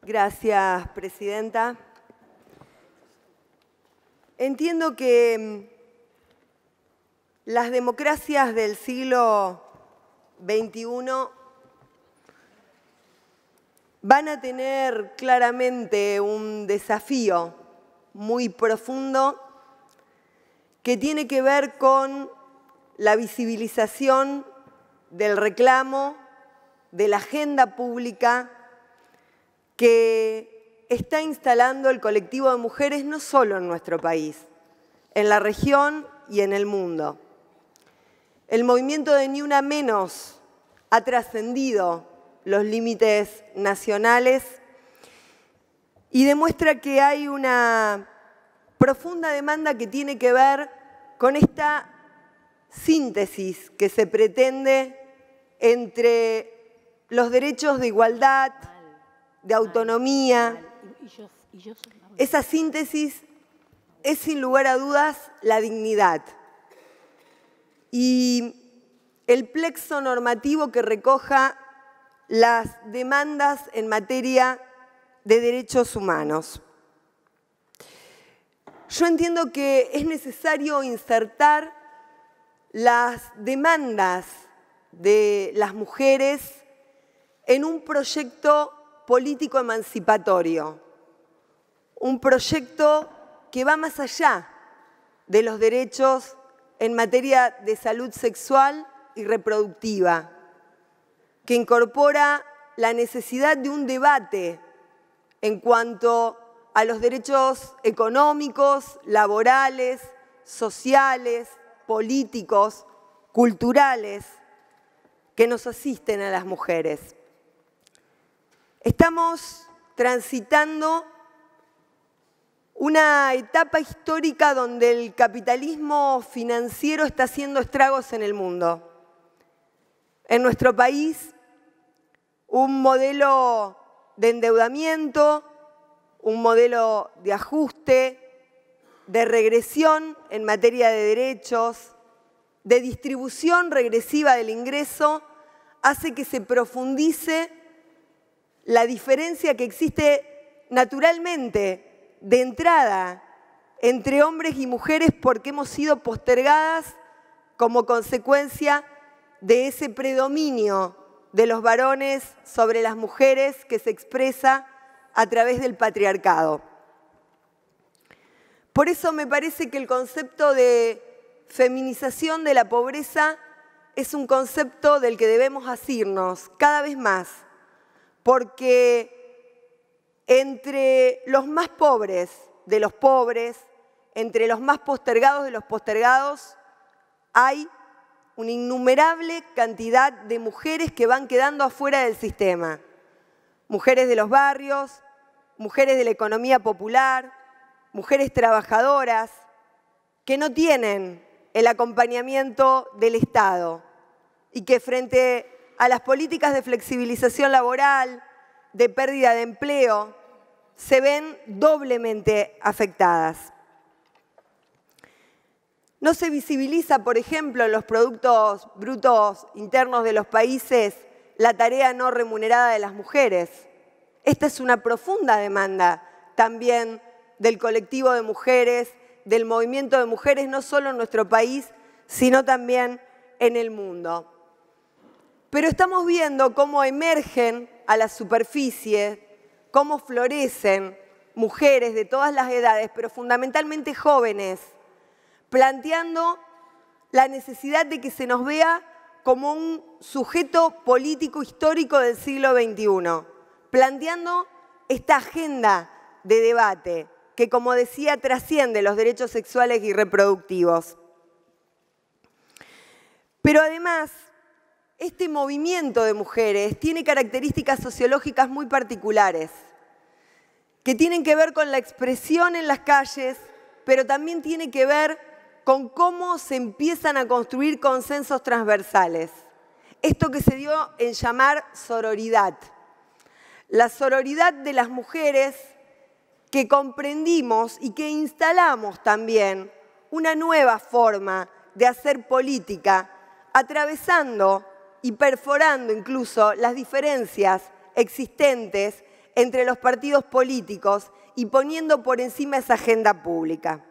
Gracias, presidenta. Entiendo que las democracias del siglo XXI van a tener claramente un desafío muy profundo que tiene que ver con la visibilización del reclamo, de la agenda pública que está instalando el colectivo de mujeres no solo en nuestro país, en la región y en el mundo. El movimiento de Ni Una Menos ha trascendido los límites nacionales y demuestra que hay una profunda demanda que tiene que ver con esta síntesis que se pretende entre los derechos de igualdad, de autonomía. Esa síntesis es sin lugar a dudas la dignidad y el plexo normativo que recoja las demandas en materia de derechos humanos. Yo entiendo que es necesario insertar las demandas de las mujeres en un proyecto político emancipatorio, un proyecto que va más allá de los derechos en materia de salud sexual y reproductiva, que incorpora la necesidad de un debate en cuanto a los derechos económicos, laborales, sociales, políticos, culturales que nos asisten a las mujeres. Estamos transitando una etapa histórica donde el capitalismo financiero está haciendo estragos en el mundo. En nuestro país, un modelo de endeudamiento, un modelo de ajuste, de regresión en materia de derechos, de distribución regresiva del ingreso, hace que se profundice la diferencia que existe naturalmente de entrada entre hombres y mujeres porque hemos sido postergadas como consecuencia de ese predominio de los varones sobre las mujeres que se expresa a través del patriarcado. Por eso me parece que el concepto de feminización de la pobreza es un concepto del que debemos asirnos cada vez más, porque entre los más pobres de los pobres, entre los más postergados de los postergados, hay una innumerable cantidad de mujeres que van quedando afuera del sistema. Mujeres de los barrios, mujeres de la economía popular, mujeres trabajadoras que no tienen el acompañamiento del Estado y que frente a las políticas de flexibilización laboral, de pérdida de empleo, se ven doblemente afectadas. No se visibiliza, por ejemplo, en los productos brutos internos de los países la tarea no remunerada de las mujeres. Esta es una profunda demanda también del colectivo de mujeres, del movimiento de mujeres, no solo en nuestro país, sino también en el mundo. Pero estamos viendo cómo emergen a la superficie, cómo florecen mujeres de todas las edades, pero fundamentalmente jóvenes, planteando la necesidad de que se nos vea como un sujeto político histórico del siglo XXI, planteando esta agenda de debate que, como decía, trasciende los derechos sexuales y reproductivos. Pero además, este movimiento de mujeres tiene características sociológicas muy particulares, que tienen que ver con la expresión en las calles, pero también tiene que ver con cómo se empiezan a construir consensos transversales. Esto que se dio en llamar sororidad. La sororidad de las mujeres que comprendimos y que instalamos también una nueva forma de hacer política, atravesando y perforando incluso las diferencias existentes entre los partidos políticos y poniendo por encima esa agenda pública.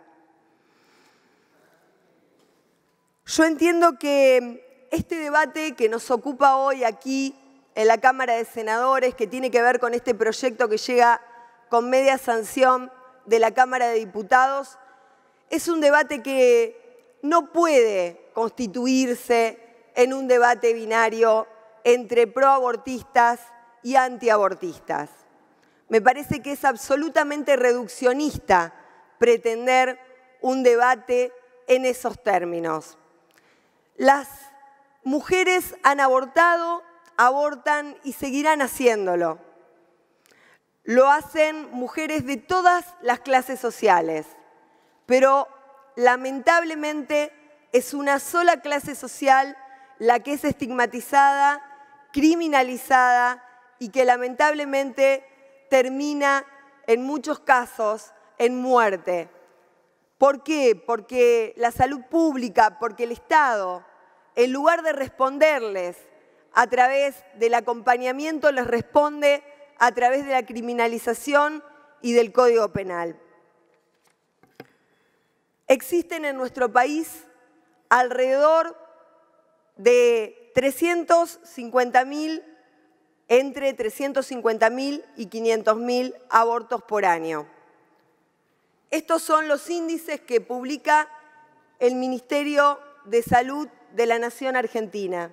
Yo entiendo que este debate que nos ocupa hoy aquí en la Cámara de Senadores, que tiene que ver con este proyecto que llega con media sanción de la Cámara de Diputados, es un debate que no puede constituirse en un debate binario entre proabortistas y antiabortistas. Me parece que es absolutamente reduccionista pretender un debate en esos términos. Las mujeres han abortado, abortan y seguirán haciéndolo. Lo hacen mujeres de todas las clases sociales, pero lamentablemente es una sola clase social la que es estigmatizada, criminalizada y que lamentablemente termina en muchos casos en muerte. ¿Por qué? Porque la salud pública, porque el Estado, en lugar de responderles a través del acompañamiento, les responde a través de la criminalización y del Código Penal. Existen en nuestro país alrededor de 350.000, entre 350.000 y 500.000 abortos por año. Estos son los índices que publica el Ministerio de Salud de la Nación Argentina.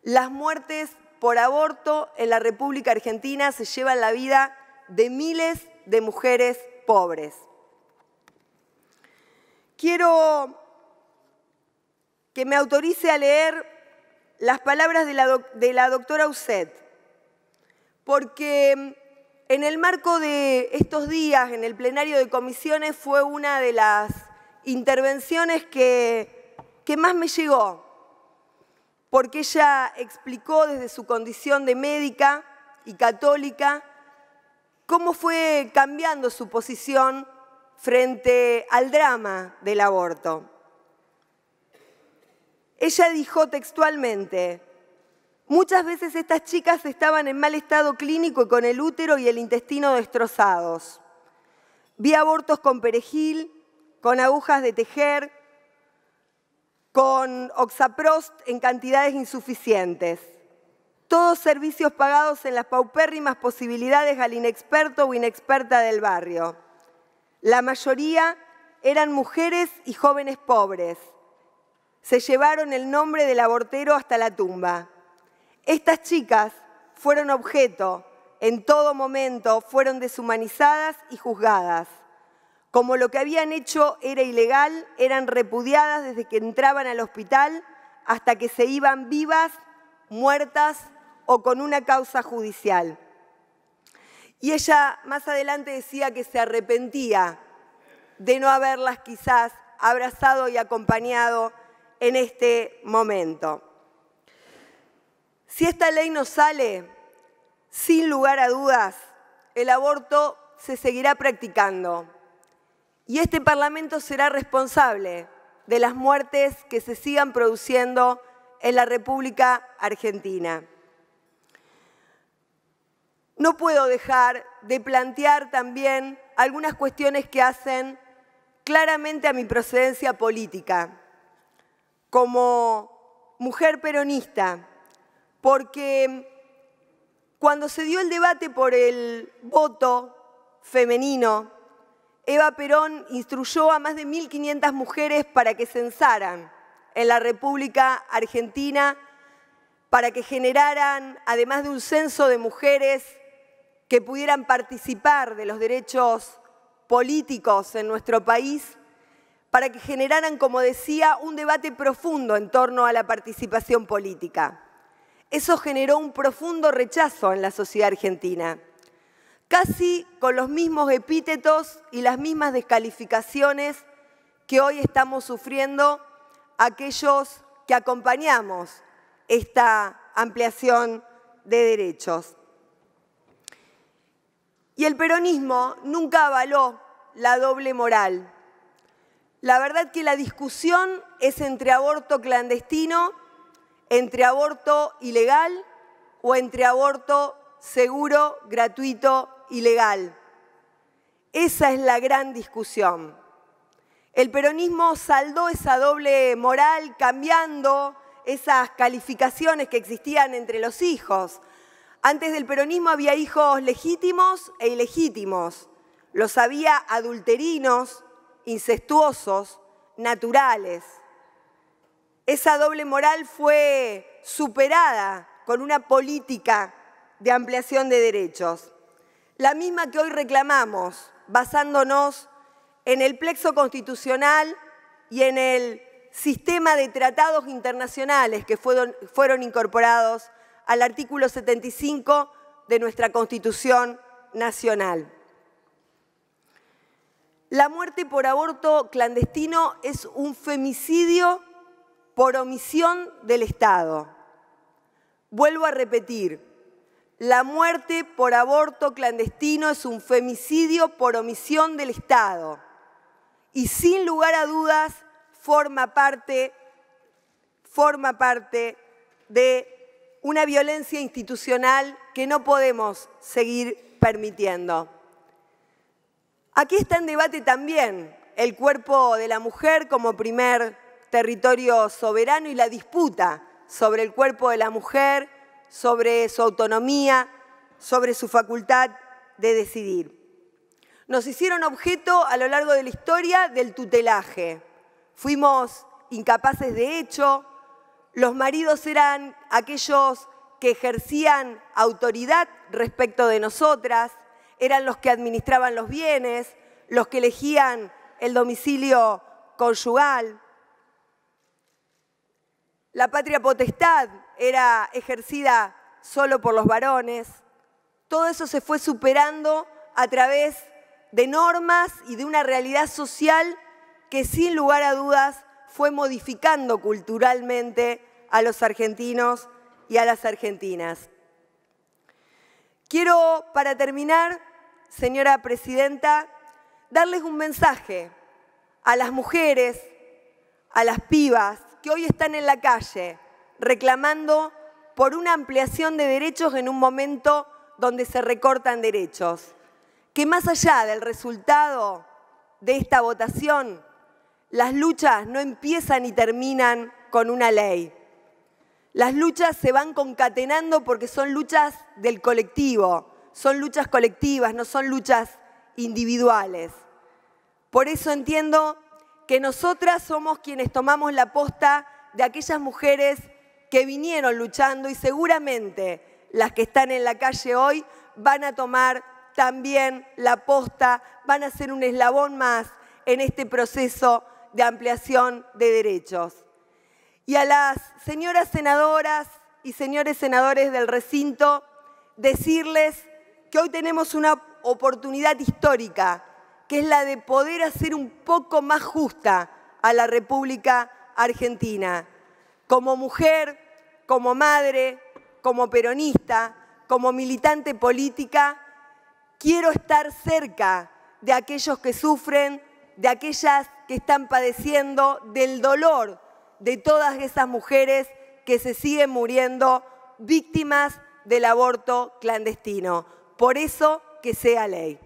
Las muertes por aborto en la República Argentina se llevan la vida de miles de mujeres pobres. Quiero que me autorice a leer las palabras de la doctora Uset, porque en el marco de estos días, en el plenario de comisiones, fue una de las intervenciones que más me llegó, porque ella explicó desde su condición de médica y católica cómo fue cambiando su posición frente al drama del aborto. Ella dijo textualmente: muchas veces estas chicas estaban en mal estado clínico y con el útero y el intestino destrozados. Vi abortos con perejil, con agujas de tejer, con oxaprost en cantidades insuficientes. Todos servicios pagados en las paupérrimas posibilidades al inexperto o inexperta del barrio. La mayoría eran mujeres y jóvenes pobres. Se llevaron el nombre del abortero hasta la tumba. Estas chicas fueron objeto, en todo momento fueron deshumanizadas y juzgadas. Como lo que habían hecho era ilegal, eran repudiadas desde que entraban al hospital hasta que se iban vivas, muertas o con una causa judicial. Y ella más adelante decía que se arrepentía de no haberlas quizás abrazado y acompañado en este momento. Si esta ley no sale, sin lugar a dudas, el aborto se seguirá practicando. Y este Parlamento será responsable de las muertes que se sigan produciendo en la República Argentina. No puedo dejar de plantear también algunas cuestiones que hacen claramente a mi procedencia política, como mujer peronista, porque cuando se dio el debate por el voto femenino, Eva Perón instruyó a más de 1.500 mujeres para que censaran en la República Argentina, para que generaran, además de un censo de mujeres, que pudieran participar de los derechos políticos en nuestro país, para que generaran, como decía, un debate profundo en torno a la participación política. Eso generó un profundo rechazo en la sociedad argentina, casi con los mismos epítetos y las mismas descalificaciones que hoy estamos sufriendo aquellos que acompañamos esta ampliación de derechos. Y el peronismo nunca avaló la doble moral. La verdad que la discusión es entre aborto clandestino, entre aborto ilegal o entre aborto seguro, gratuito y legal. Esa es la gran discusión. El peronismo saldó esa doble moral cambiando esas calificaciones que existían entre los hijos. Antes del peronismo había hijos legítimos e ilegítimos. Los había adulterinos, incestuosos, naturales. Esa doble moral fue superada con una política de ampliación de derechos. La misma que hoy reclamamos, basándonos en el plexo constitucional y en el sistema de tratados internacionales que fueron incorporados al artículo 75 de nuestra Constitución Nacional. La muerte por aborto clandestino es un femicidio por omisión del Estado. Vuelvo a repetir, la muerte por aborto clandestino es un femicidio por omisión del Estado y sin lugar a dudas forma parte de una violencia institucional que no podemos seguir permitiendo. Aquí está en debate también el cuerpo de la mujer como primer territorio soberano y la disputa sobre el cuerpo de la mujer, sobre su autonomía, sobre su facultad de decidir. Nos hicieron objeto a lo largo de la historia del tutelaje. Fuimos incapaces de hecho, los maridos eran aquellos que ejercían autoridad respecto de nosotras, eran los que administraban los bienes, los que elegían el domicilio conyugal. La patria potestad era ejercida solo por los varones. Todo eso se fue superando a través de normas y de una realidad social que sin lugar a dudas fue modificando culturalmente a los argentinos y a las argentinas. Quiero, para terminar, señora presidenta, darles un mensaje a las mujeres, a las pibas que hoy están en la calle reclamando por una ampliación de derechos en un momento donde se recortan derechos. Que más allá del resultado de esta votación, las luchas no empiezan y terminan con una ley. Las luchas se van concatenando porque son luchas del colectivo, son luchas colectivas, no son luchas individuales. Por eso entiendo que nosotras somos quienes tomamos la posta de aquellas mujeres que vinieron luchando y seguramente las que están en la calle hoy van a tomar también la posta, van a ser un eslabón más en este proceso de ampliación de derechos. Y a las señoras senadoras y señores senadores del recinto, decirles que hoy tenemos una oportunidad histórica, que es la de poder hacer un poco más justa a la República Argentina. Como mujer, como madre, como peronista, como militante política, quiero estar cerca de aquellos que sufren, de aquellas que están padeciendo, del dolor de todas esas mujeres que se siguen muriendo víctimas del aborto clandestino. Por eso, que sea ley.